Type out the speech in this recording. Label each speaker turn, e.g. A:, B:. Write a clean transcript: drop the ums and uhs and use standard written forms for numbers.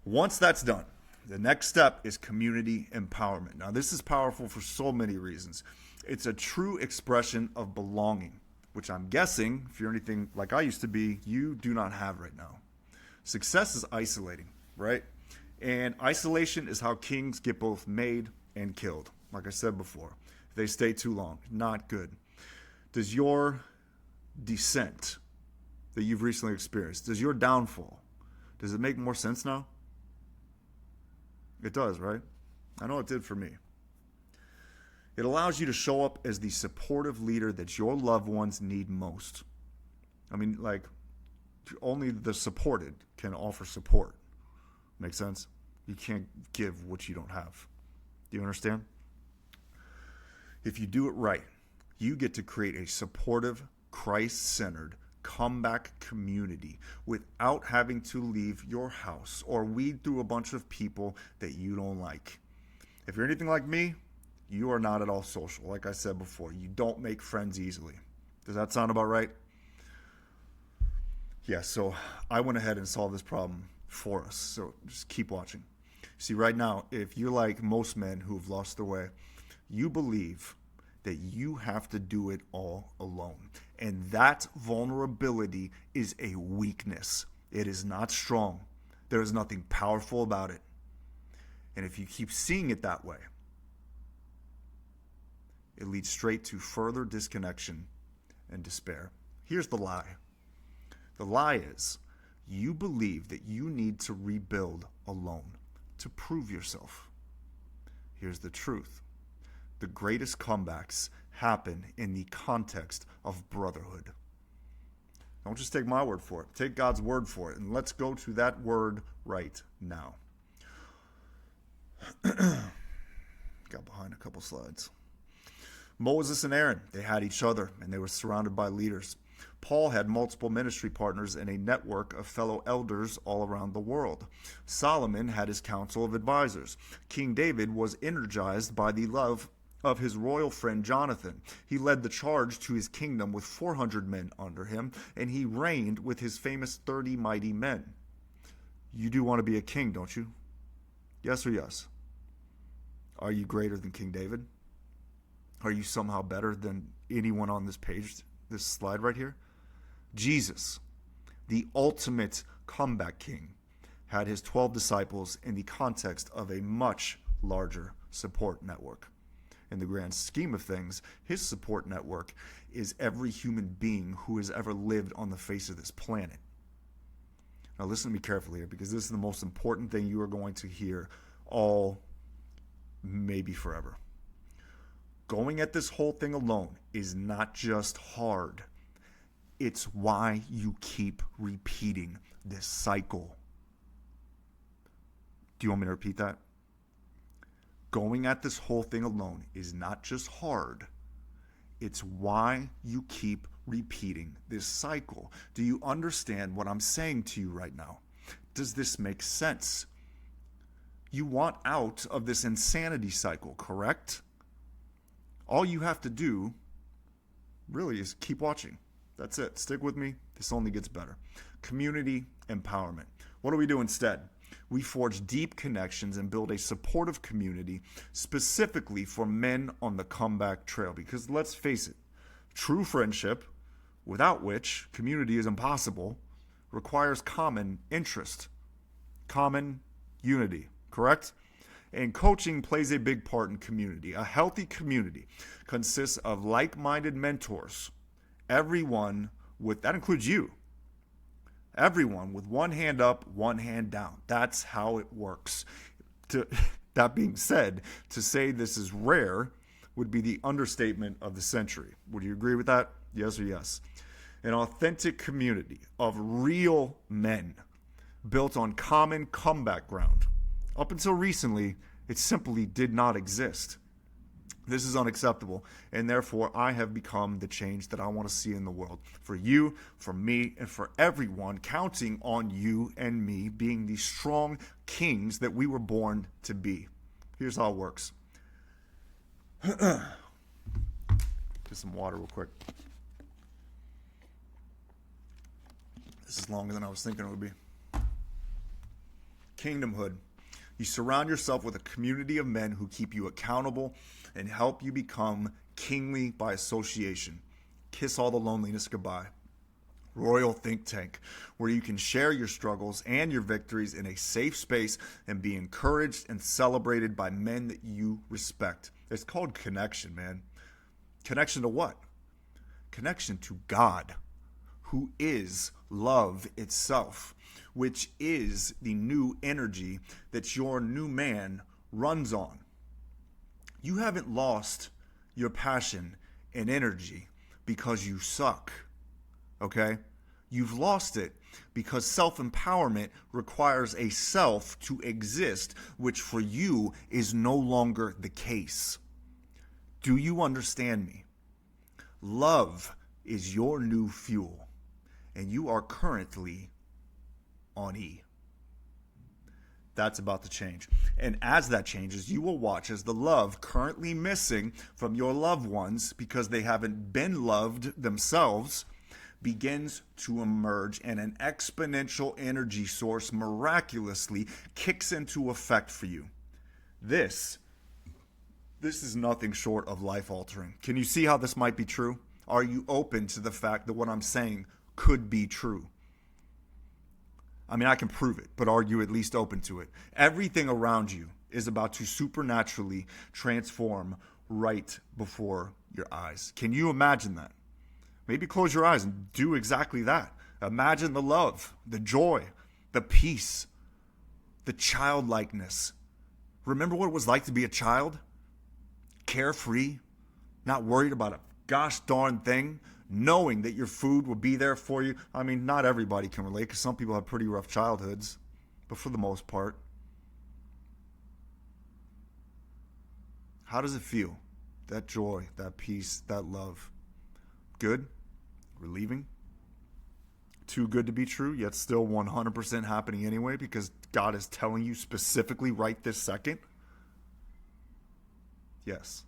A: Once that's done, the next step is community empowerment. Now, this is powerful for so many reasons. It's a true expression of belonging, which I'm guessing, if you're anything like I used to be, you do not have right now. Success is isolating, right? And isolation is how kings get both made and killed. Like I said before, if they stay too long, not good. Does your descent that you've recently experienced, does your downfall, does it make more sense now? It does, right? I know it did for me. It allows you to show up as the supportive leader that your loved ones need most. I mean, like, only the supported can offer support. Make sense? You can't give what you don't have. Do you understand? If you do it right, you get to create a supportive, Christ-centered comeback community without having to leave your house or weed through a bunch of people that you don't like. If you're anything like me, you are not at all social. Like I said before, you don't make friends easily. Does that sound about right? Yeah, so I went ahead and solved this problem for us. So just keep watching. See, right now, if you're like most men who've lost their way, you believe that you have to do it all alone. And that vulnerability is a weakness. It is not strong. There is nothing powerful about it. And if you keep seeing it that way, it leads straight to further disconnection and despair. Here's the lie. The lie is you believe that you need to rebuild alone to prove yourself. Here's the truth. The greatest comebacks happen in the context of brotherhood. Don't just take my word for it. Take God's word for it. And let's go to that word right now. Got behind a couple slides. Moses and Aaron, they had each other and they were surrounded by leaders. Paul had multiple ministry partners and a network of fellow elders all around the world. Solomon had his council of advisors. King David was energized by the love of his royal friend Jonathan. He led the charge to his kingdom with 400 men under him, and he reigned with his famous 30 mighty men. You do want to be a king, don't you? Yes or yes? Are you greater than King David? Are you somehow better than anyone on this page, this slide right here? Jesus, the ultimate comeback king, had his 12 disciples in the context of a much larger support network. In the grand scheme of things, his support network is every human being who has ever lived on the face of this planet. Now listen to me carefully here, because this is the most important thing you are going to hear all, maybe forever. Going at this whole thing alone is not just hard. It's why you keep repeating this cycle. Do you want me to repeat that? Going at this whole thing alone is not just hard. It's why you keep repeating this cycle. Do you understand what I'm saying to you right now? Does this make sense? You want out of this insanity cycle, correct? All you have to do really is keep watching. That's it. Stick with me. This only gets better. Community empowerment. What do we do instead? We forge deep connections and build a supportive community specifically for men on the comeback trail. Because let's face it, true friendship, without which community is impossible, requires common interest, common unity, correct? And coaching plays a big part in community. A healthy community consists of like-minded mentors. Everyone that includes you. Everyone with one hand up, one hand down. That's how it works. That being said, to say this is rare would be the understatement of the century. Would you agree with that? Yes or yes? An authentic community of real men built on common comeback ground. Up until recently, it simply did not exist. This is unacceptable, and therefore I have become the change that I want to see in the world. For you, for me, and for everyone, counting on you and me being the strong kings that we were born to be. Here's how it works. Get some water real quick. This is longer than I was thinking it would be. kingdomhood. You surround yourself with a community of men who keep you accountable and help you become kingly by association. Kiss all the loneliness goodbye. Royal Think Tank, where you can share your struggles and your victories in a safe space and be encouraged and celebrated by men that you respect. It's called connection, man. Connection to what? Connection to God, who is love itself, which is the new energy that your new man runs on. You haven't lost your passion and energy because you suck. Okay? You've lost it because self-empowerment requires a self to exist, which for you is no longer the case. Do you understand me? Love is your new fuel, and you are currently on E. That's about to change. And as that changes, you will watch as the love currently missing from your loved ones because they haven't been loved themselves begins to emerge, and an exponential energy source miraculously kicks into effect for you. This is nothing short of life-altering. Can you see how this might be true? Are you open to the fact that what I'm saying could be true? I mean, I can prove it, but are you at least open to it? Everything around you is about to supernaturally transform right before your eyes. Can you imagine that? Maybe close your eyes and do exactly that. Imagine the love, the joy, the peace, the childlikeness. Remember what it was like to be a child? Carefree, not worried about a gosh darn thing, knowing that your food will be there for you. I mean, not everybody can relate because some people have pretty rough childhoods, but for the most part. How does it feel? That joy, that peace, that love. Good? Relieving? Too good to be true, yet still 100% happening anyway because God is telling you specifically right this second? Yes.